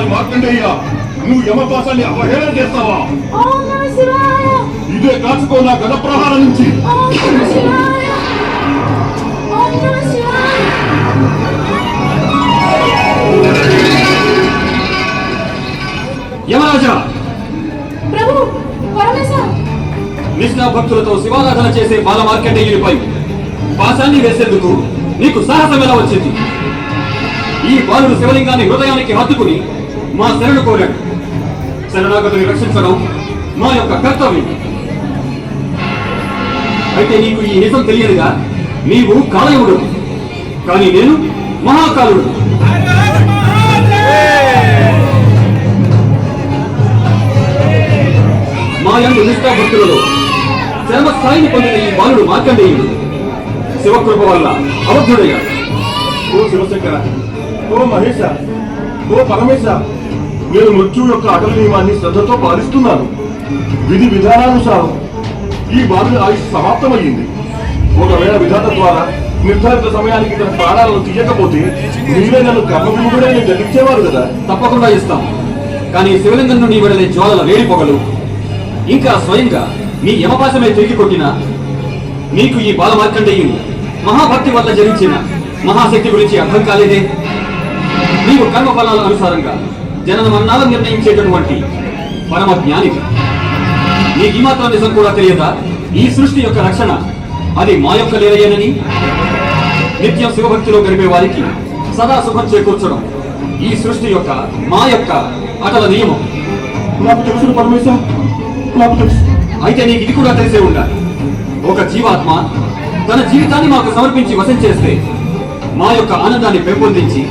Bali Markandeya, నువ్వు యమపాశాన్ని అవహేళన చేస్తావా? ఇదే కాచుకో నా గద ప్రహారం నుంచి. యమరాజా, ప్రభు, నిష్ఠా భక్తులతో శివారాధన చేసే బాల మార్కండేయునిపై పాశాన్ని వేసేందుకు నీకు సాహసం ఎలా వచ్చింది? ఈ బాలుడు శివలింగాన్ని హృదయానికి హత్తుకుని మా శరణు కోరాడు. శరణాగతుని రక్షించడం మా యొక్క కర్తవ్యం. అయితే నీకు ఈ నిజం తెలియదుగా. నీవు కాలయుడు, కానీ నేను మహాకాలుడు. మా యందు నిష్ఠా భక్తులలో చరమ స్థాయిని పొందిన ఈ బాలుడు మార్కండేయుడు శివకృప వల్ల అవధుడయ్యాడు. ఓ శివశంకర, ఓ మహేశ, ఓ పరమేశ, నేను మృత్యు యొక్క అటల నియమాన్ని శ్రద్ధతో పాలిస్తున్నాను. విధి విధానానుసారం ఈ బాలుడి ఆయుష్ సమాప్తమయ్యింది. ఒకవేళ విధాత ద్వారా నిర్ధారిత సమయానికి తన ప్రాణాలను తీయకపోతే మీరే నన్ను కర్మవిముఖుడైన గతించేవారు కదా. తప్పకుండా ఇస్తాం. కానీ శివలింగం నుండి వెడలే జ్వాలల వేడి పొగలు ఇంకా స్వయంగా మీ యమపాశమే తిరిగి కొట్టినా నీకు ఈ బాల మార్కండేయుని మహాభక్తి వల్ల జరించిన మహాశక్తి గురించి అర్థం కాలేదే. నీవు కర్మఫలాల అనుసారంగా జనన మరణాలను నిర్ణయించేటటువంటి పరమ జ్ఞానివి. నీకు ఈ మాత్రం నిజం కూడా తెలియదా? ఈ సృష్టి యొక్క రక్షణ అది మా యొక్క లేరయ్యనని, నిత్యం శివభక్తిలో గడిపే వారికి సదా శుభం చేకూర్చడం ఈ సృష్టి యొక్క మా యొక్క అటల నియమం. నాకు తెలుసు పరమేశ, నాకు తెలుసు. అయితే నీకు ఇది కూడా తెలిసే ఉండాలి. ఒక జీవాత్మ తన జీవితాన్ని మాకు సమర్పించి వశం చేస్తే మా యొక్క ఆనందాన్ని పెంపొందించి